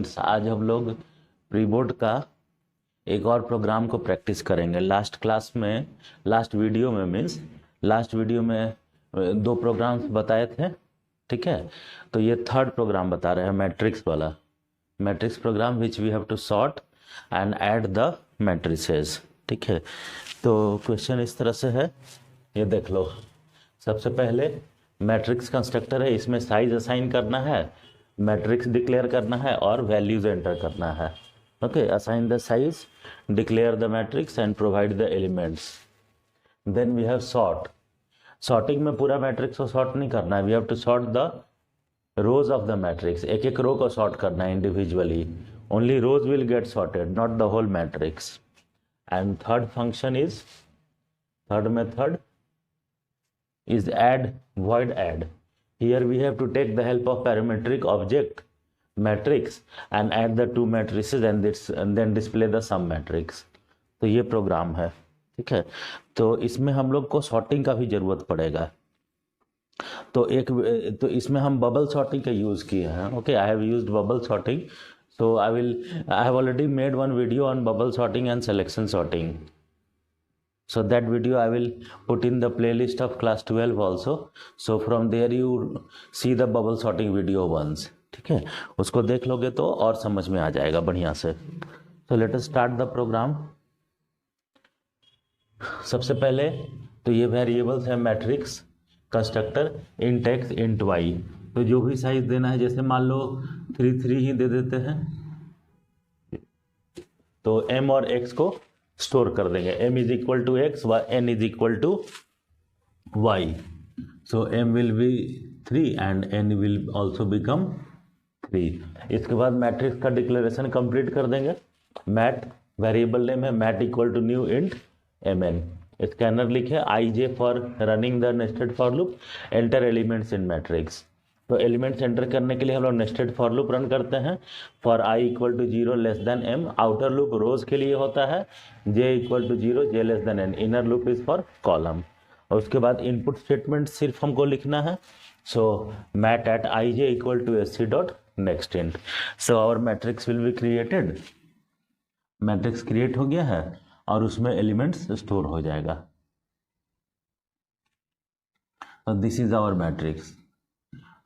Students, आज हम लोग प्री बोर्ड का एक और प्रोग्राम को प्रैक्टिस करेंगे। लास्ट वीडियो में दो प्रोग्राम्स बताए थे, ठीक है। तो ये थर्ड प्रोग्राम बता रहे हैं, मैट्रिक्स वाला, matrix program which we have to sort and add the matrices, ठीक है। तो क्वेश्चन इस तरह से है, ये देख लो। सबसे पहले मैट्रिक्स कंस्ट्रक्टर है, इसमें साइज असाइन करना है, मैट्रिक्स डिक्लेयर करना है और वैल्यूज एंटर करना है। Okay, assign the size, declare the matrix and provide the elements. Then we have sort. Sorting में पूरा मैट्रिक्स को सॉर्ट नहीं करना है, we have to sort the rows of the matrix. एक एक रो को सॉर्ट करना है individually, only rows will get sorted, not the whole matrix. And third function is, third method is add, void add. Here we have to take the help of parametric object matrix and add the two matrices and then display the sum matrix. तो ये programme है, ठीक है। तो इसमें हम लोग को सॉर्टिंग का भी जरूरत पड़ेगा। तो इसमें हम बबल सॉर्टिंग का यूज किए हैं। Okay, I have used bubble sorting, so I have already made one video on bubble sorting and selection sorting. So that video I will put in the playlist of class 12 also. So from there you see the bubble sorting video once, ठीक है। उसको देख लोगे तो और समझ में आ जाएगा बढ़िया से। So let us start the program. सबसे पहले तो ये वेरिएबल्स है matrix constructor int x int y. तो जो भी साइज देना है, जैसे मान लो 3 ही दे देते हैं, तो m और x को स्टोर कर देंगे। m is equal to x, n is equal to y. So m will be 3 and n will also become 3। इसके बाद मैट्रिक्स का डिक्लेरेशन कंप्लीट कर देंगे। मैट वेरिएबल नेम है, mat equal to new int mn। Scanner लिखे ij for running the nested for loop, enter elements in matrix. तो elements enter करने के लिए हम लोग नेस्टेड फॉर लूप रन करते हैं। For i equal to 0 less than m, outer loop rows के लिए होता है, j equal to 0 j less than n, inner loop is for column. और उसके बाद इनपुट स्टेटमेंट सिर्फ हमको लिखना है। So mat at ij equal to sc dot next int. So our matrix will be created. Matrix create हो गया है और उसमें एलिमेंट्स स्टोर हो जाएगा। This is our matrix,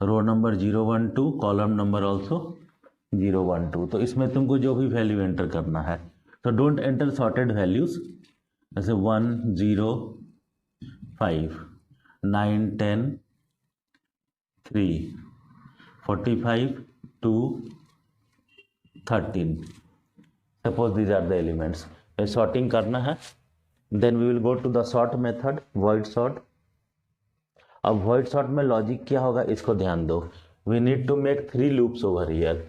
row number 0 1 2, column number also 0 1 2। तो इसमें तुमको जो भी वैल्यू एंटर करना है, तो डोंट एंटर सॉर्टेड वैल्यूज, जैसे 1 0 5 9 10 3 45 2 13। Suppose these are the elements. Sorting करना है, then we will go to the sort method, void sort. अब वॉइड सॉर्ट में लॉजिक क्या होगा, इसको ध्यान दो। We need to make 3 loops over here.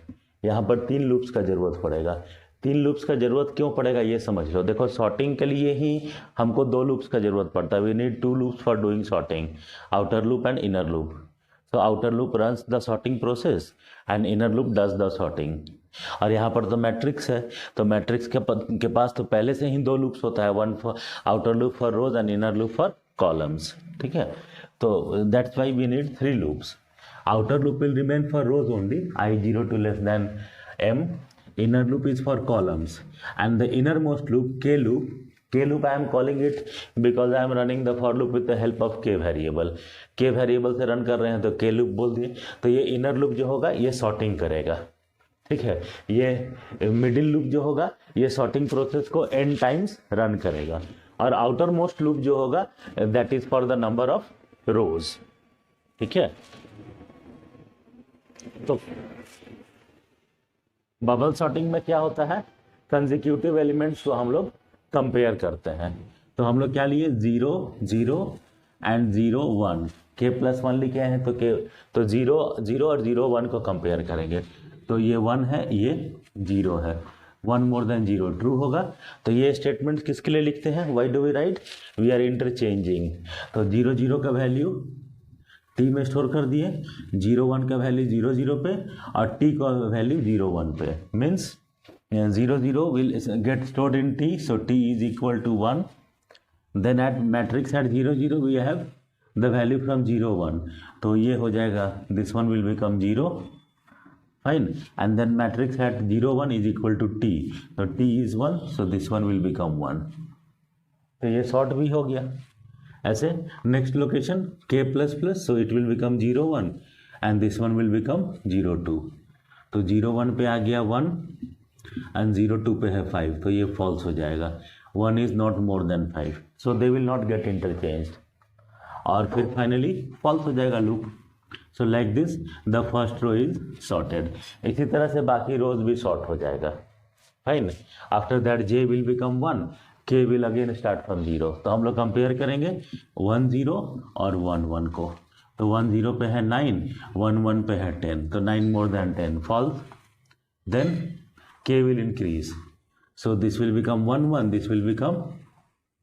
यहाँ पर 3 लूप्स का जरूरत पड़ेगा। 3 लूप्स का जरूरत क्यों पड़ेगा ये समझ लो। देखो, सॉर्टिंग के लिए ही हमको 2 लूप्स का जरूरत पड़ता है। We need 2 loops for doing sorting, outer loop and inner loop. So outer loop runs the sorting process and inner loop does the sorting. और यहाँ पर तो मैट्रिक्स है, तो मैट्रिक्स के पास तो पहले से ही 2 लूप्स होता है, one for outer loop for rows and inner loop for columns, ठीक है। तो that's why we need 3 loops. Outer loop will remain for rows only, i0 to less than m, inner loop is for columns, and the innermost loop, k loop I am calling it because I am running the for loop with the help of k variable। k variable से run कर रहे हैं तो k loop बोल दिए। तो ये inner loop जो होगा ये सॉर्टिंग करेगा, ठीक है। ये मिडिल लूप जो होगा ये सॉर्टिंग प्रोसेस को n टाइम्स रन करेगा। और आउटर मोस्ट लूप जो होगा that is for the number of रोज, ठीक है। तो बबल सॉर्टिंग में क्या होता है, कंसेक्यूटिव एलिमेंट्स को हम लोग कंपेयर करते हैं। तो हम लोग क्या लिए, 0 0 एंड 0 1, k प्लस 1 लिखे हैं, तो 0 0 और 0 1 को कंपेयर करेंगे। तो ये 1 है, ये 0 है, 1 मोर देन 0 ट्रू होगा। तो ये स्टेटमेंट किसके लिए लिखते हैं, why do we write, we are interchanging. तो 0 0 का वैल्यू t में स्टोर कर दिए, 0 1 का वैल्यू 0 0 पे और t का वैल्यू 0 1 पे। Means 0 0 will get stored in t, so t is equal to 1। Then at matrix at 0 0 we have the value from 0 1, तो ये हो जाएगा, this one will become 0 fine, and then matrix at 0 1 is equal to t, so t is 1, so this one will become 1. तो ये sort भी हो गया. ऐसे next location k plus plus, so it will become 0 1 and this one will become 0 2. तो 0 1 पे आ गया 1 and 0 2 पे है 5, तो ये फॉल्स हो जाएगा. 1 is not more than 5, so they will not get interchanged. और फिर फाइनली फॉल्स हो जाएगा loop. So like this the first row is sorted. इसी तरह से बाकी रोज भी सॉर्ट हो जाएगा. Fine. After that j will become 1, k will again start from 0. तो हम लोग कंपेयर करेंगे 1 0 और 1 1 को. तो 1 0 पे है 9, 1 1 पे है 10, तो 9 more than 10 false. Then k will increase, so this will become 1 1, this will become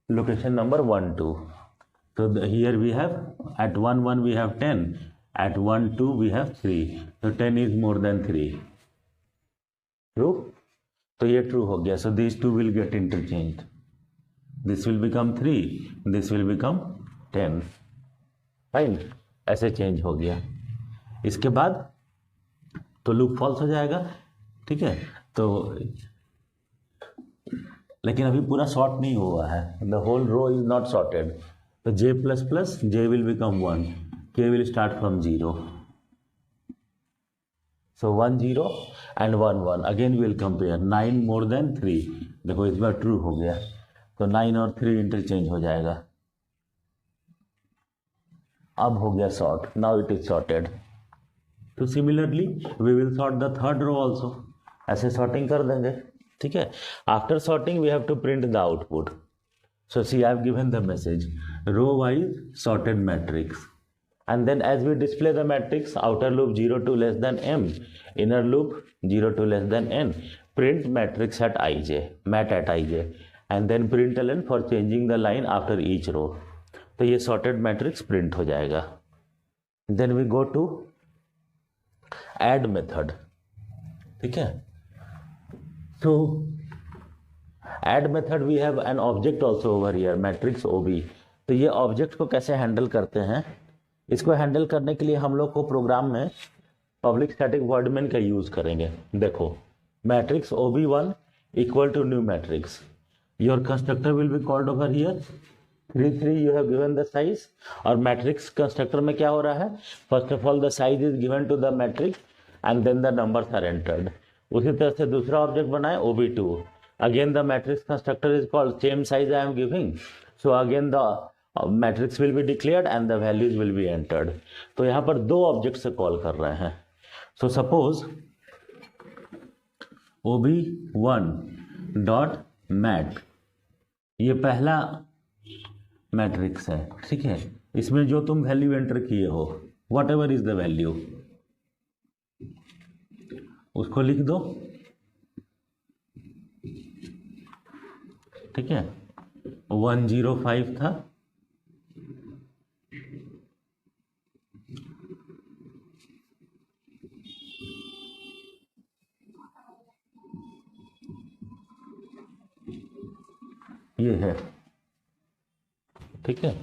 location number 1 2. So here we have at 1 1 we have 10, at 1 2 we have 3, so 10 is more than 3. True? तो ये true हो गया. So these two will get interchanged. This will become 3, this will become 10. Fine. ऐसे change हो गया. इसके बाद तो लूप फॉल्स हो जाएगा. ठीक है. तो लेकिन अभी पूरा सॉर्ट नहीं हुआ है. The whole row is not sorted. तो j plus plus j will become 1, k will start from 0. So 1 0 and 1 1 again will compare. 9 more than 3, देखो इस बार ट्रू हो गया. तो 9 और 3 इंटरचेंज हो जाएगा. अब हो गया sort. Now it is sorted. तो similarly we will sort the third row also. ऐसे सॉर्टिंग कर देंगे. ठीक है. After sorting we have to print the output. So see I have given the message row wise sorted matrix, and then as we display the matrix, outer loop 0 2 less than m, inner loop 0 2 less than n, print matrix at ij, mat at ij, and then println for changing the line after each row. तो ये sorted matrix print हो जाएगा. Then we go to add method. ठीक है. So add method we have an object also over here, matrix OB. तो ये object को कैसे हैंडल करते हैं, इसको हैंडल करने के लिए हम लोग को प्रोग्राम में पब्लिक स्टैटिक वॉइड मेन का यूज करेंगे. देखो matrix OB1 equal to new matrix. Your constructor will be called over here. 3 3 you have given the size. और मैट्रिक्स कंस्ट्रक्टर में क्या हो रहा है, first of all the size is given to the matrix and then the numbers are entered. उसी तरह से दूसरा ऑब्जेक्ट बनाए OB2. Again the matrix constructor is called same size I am giving. So again the matrix will be declared and the values will be entered. तो यहाँ पर दो object से कॉल कर रहे हैं. So suppose OB1 dot mat, ये पहला मैट्रिक्स है. ठीक है. इसमें जो तुम वैल्यू एंटर किए हो, what ever is the value, उसको लिख दो. ठीक है. 105 था. ये है. ठीक है.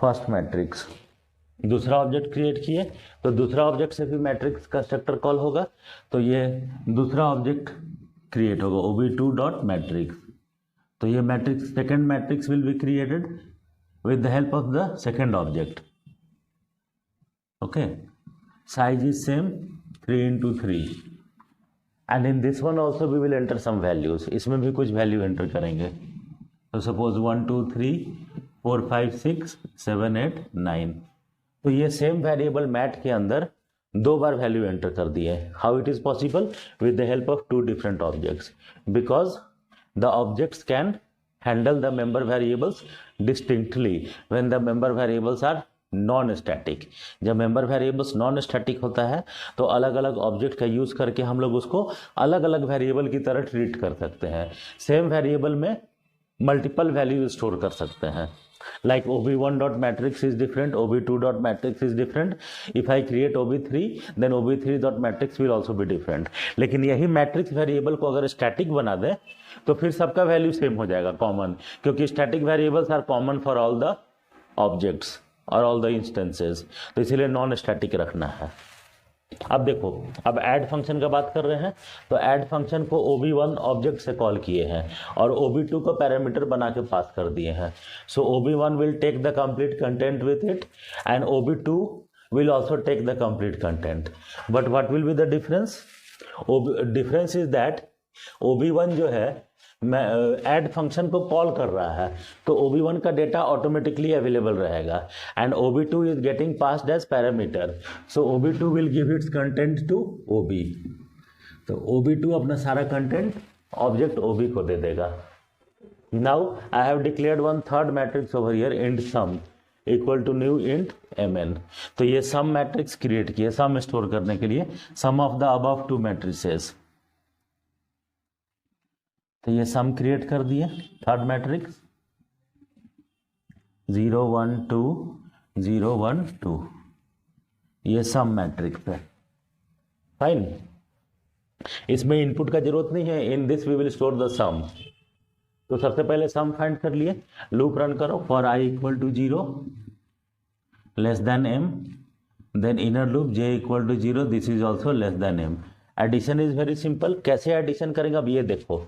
First matrix. दूसरा ऑब्जेक्ट क्रिएट किए, तो दूसरा ऑब्जेक्ट से भी मैट्रिक्स कंस्ट्रक्टर कॉल होगा. तो ये दूसरा ऑब्जेक्ट क्रिएट होगा OB2 डॉट मैट्रिक्स. तो ये matrix, second matrix will be created with the help of the second object. Okay. Size is same 3 into 3. And in this one also we will enter some values. इसमें भी कुछ value enter करेंगे. तो suppose 1 2 3 4 5 6 7 8 9. तो ये same variable mat के अंदर दो बार वैल्यू एंटर कर दिए. How it is possible, with the help of 2 different objects, because the objects can handle the member variables distinctly when the member variables are non static. जब member variables non static होता है तो अलग अलग object का use करके हम लोग उसको अलग अलग वेरिएबल की तरह ट्रीट कर सकते हैं. सेम वेरिएबल में मल्टीपल वैल्यू स्टोर कर सकते हैं. Like OB1 dot matrix is different, OB2 dot matrix is different. If I create OB3, then OB3 dot matrix will also be different. लेकिन यही मैट्रिक्स वेरिएबल को अगर स्टैटिक बना दे तो फिर सबका वैल्यू सेम हो जाएगा, कॉमन, क्योंकि static variables are common for all the objects. और ऑल द इंस्टेंसेस, तो इसीलिए नॉन स्टैटिक रखना है। अब देखो, अब ऐड फंक्शन का बात कर रहे हैं, तो ऐड फंक्शन को OB1 ऑब्जेक्ट से कॉल किए हैं और OB2 को पैरामीटर बना के पास कर दिए हैं। So OB1 will take the complete content with it and OB2 will also take the complete content, but what will be the difference? Difference is that OB1 जो है ऐड फंक्शन को call कर रहा है, तो OB1 का data automatically available रहेगा and OB2 is getting passed as parameter, so OB2 will give its content to OB, तो OB2 अपना सारा कंटेंट ऑब्जेक्ट OB को दे देगा। Now I have declared one third matrix over here, int sum equal to new int mn, तो ये sum matrix create किए सम store करने के लिए, sum of the above two matrices, तो ये सम क्रिएट कर दिए थर्ड मैट्रिक्स 0 1 2 0 1 2, ये सम मैट्रिक्स है। फाइन, इसमें इनपुट का जरूरत नहीं है, in this we will store the sum. तो सबसे पहले सम फाइंड कर लिए, लूप रन करो for i equal to 0 less than m, then inner loop j equal to 0, this is also less than m। Addition is very simple, कैसे addition करेंगे अब ये देखो।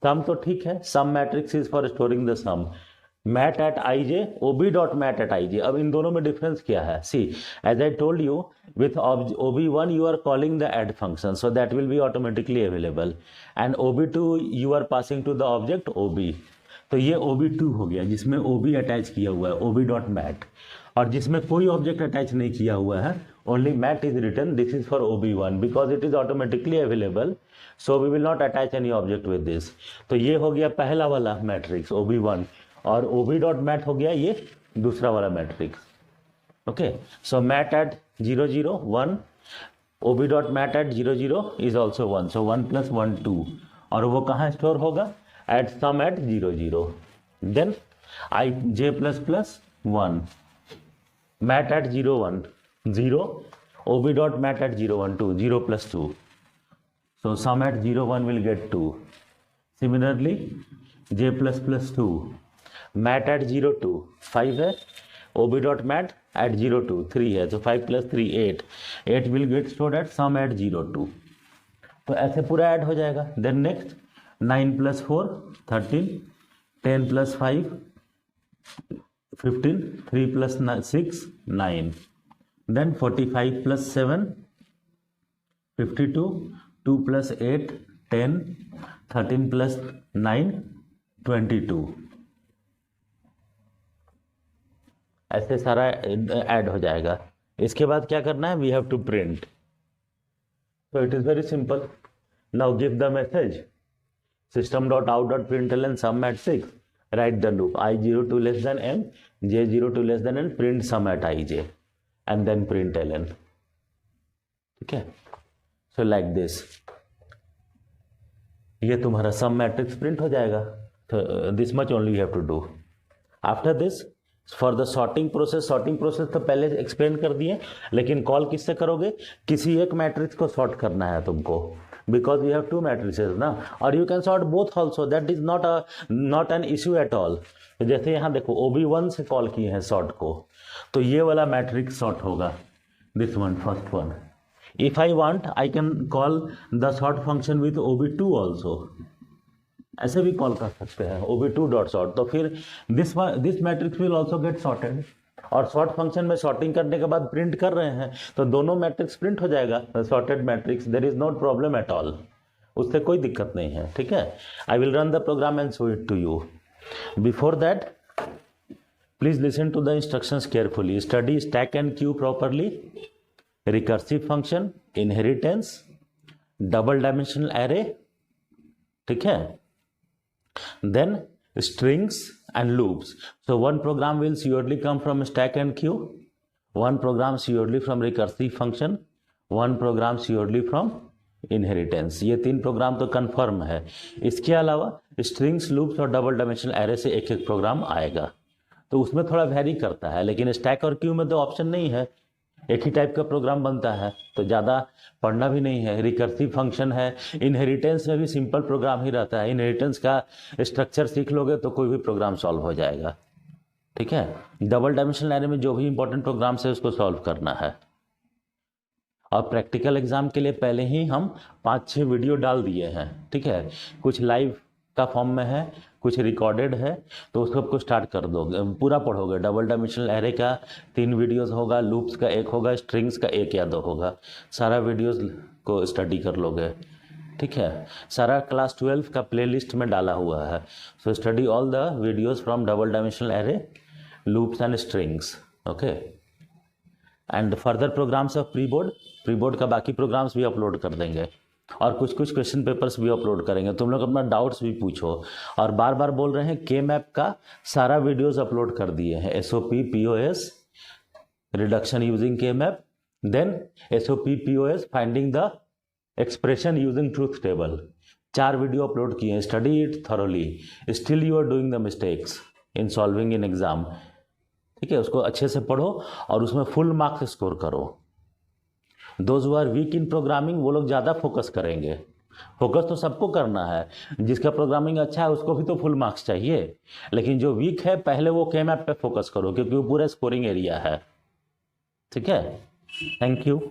सम तो ठीक है, sum matrix is for storing the sum, mat at ij ob dot mat at ij। अब इन दोनों में डिफरेंस क्या है, see as I told you with OB1 you are calling the add function, so that will be automatically available, and OB2 you are passing to the object OB, तो ये OB2 हो गया जिसमें OB अटैच किया हुआ है OB dot mat, और जिसमें कोई ऑब्जेक्ट अटैच नहीं किया हुआ है only mat is written, this is for OB1 because it is automatically available, so we will not attach any object with this. तो ये हो गया पहला वाला मैट्रिक्स OB1, और OB डॉट मैट हो गया ये दूसरा वाला matrix. Okay, so mat at 0 0 1, OB dot mat at 0 0 is also 1, so 1 + 1 2, और वो कहाँ स्टोर होगा, at sum at 0 0, then j ++ 1 mat at 0 1 0, OB dot mat at 0 1 2, 0 + 2, so sum at 0 1 will get 2, similarly j ++ 2 mat at 0 2 5 है, OB dot mat at 0 2 3 है, तो 5 + 3 8, 8 will get stored at sum at 0 2, तो ऐसे पूरा add हो जाएगा। Then next 9 + 4 13, 10 + 5 15, 3 + 6 9, then 45 + 7 52, 2 + 8 10, 13 + 9 22, ऐसे सारा ऐड हो जाएगा। इसके बाद क्या करना है, we have to print, so it is very simple, now give the message system.out.println sum at 6, write the loop i02 less than m, j02 less than n, print sum at ij and then println, ठीक है। so like this, ये तुम्हारा सम matrix print हो जाएगा, तो this much only you have to do. After this for the sorting process, sorting process तो पहले explain कर दिए, लेकिन कॉल किससे करोगे, किसी एक मैट्रिक्स को सॉर्ट करना है तुमको, because you have to matrices ना, और you can sort both also, that is not an issue at all. जैसे यहाँ देखो OB1 से कॉल किए हैं सॉर्ट को, तो ये वाला मैट्रिक्स सॉर्ट होगा, this one first one. If I want I can call the sort function with OB2 also, ऐसे भी कॉल कर सकते हैं OB2 डॉट सॉर्ट, तो फिर this matrix will also get sorted, और सॉर्ट फंक्शन में सॉर्टिंग करने के बाद प्रिंट कर रहे हैं तो दोनों मैट्रिक्स प्रिंट हो जाएगा, sorted matrix, there is no problem at all, उससे कोई दिक्कत नहीं है, ठीक है। I will run the program and show it to you. Before that please listen to the instructions carefully, study stack and queue properly, recursive function, inheritance, double dimensional array, ठीक है, then strings and loops. So one program will surely come from stack and queue, one program surely from recursive function, one program surely from inheritance। ये 3 programme तो confirm है। इसके अलावा strings, loops और double dimensional array से एक एक programme आएगा, तो उसमें थोड़ा वेरी करता है, लेकिन स्टैक और क्यू में तो ऑप्शन नहीं है, एक ही टाइप का प्रोग्राम बनता है, तो ज़्यादा पढ़ना भी नहीं है। रिकर्सिव फंक्शन है, इनहेरिटेंस में भी सिंपल प्रोग्राम ही रहता है, इनहेरिटेंस का स्ट्रक्चर सीख लोगे तो कोई भी प्रोग्राम सॉल्व हो जाएगा। ठीक है। डबल डायमेंशनल एरे में जो भी इंपॉर्टेंट प्रोग्राम्स है उसको सॉल्व करना है। और प्रैक्टिकल एग्जाम के लिए पहले ही हम 5-6 वीडियो डाल दिए हैं, ठीक है। कुछ लाइव का फॉर्म में है, कुछ रिकॉर्डेड है, तो उसको आपको स्टार्ट कर दोगे, पूरा पढ़ोगे। डबल डायमेंशनल एरे का 3 वीडियोस होगा, लूप्स का 1 होगा, स्ट्रिंग्स का 1 या 2 होगा। सारा वीडियोस को स्टडी कर लोगे, ठीक है। सारा क्लास 12 का प्लेलिस्ट में डाला हुआ है। So study all the videos from double dimensional array, loops and strings, okay. And further programs of pre board का बाकी प्रोग्राम्स भी अपलोड कर देंगे, और कुछ कुछ क्वेश्चन पेपर्स भी अपलोड करेंगे। तुम लोग अपना डाउट्स भी पूछो। और बार बार बोल रहे हैं, के मैप का सारा वीडियोस अपलोड कर दिए हैं। SOP POS reduction using K map, then SOP POS finding the expression using truth table. 4 video upload किए हैं। Study it thoroughly, still you are doing the mistakes in solving in exam, ठीक है। उसको अच्छे से पढ़ो और उसमें फुल मार्क्स स्कोर करो। Those who are weak in programming वो लोग ज़्यादा फोकस करेंगे। फोकस तो सबको करना है, जिसका प्रोग्रामिंग अच्छा है उसको भी तो फुल मार्क्स चाहिए। लेकिन जो वीक है पहले वो के मैप पे फोकस करो, क्योंकि वो पूरा स्कोरिंग एरिया है, ठीक है। Thank you.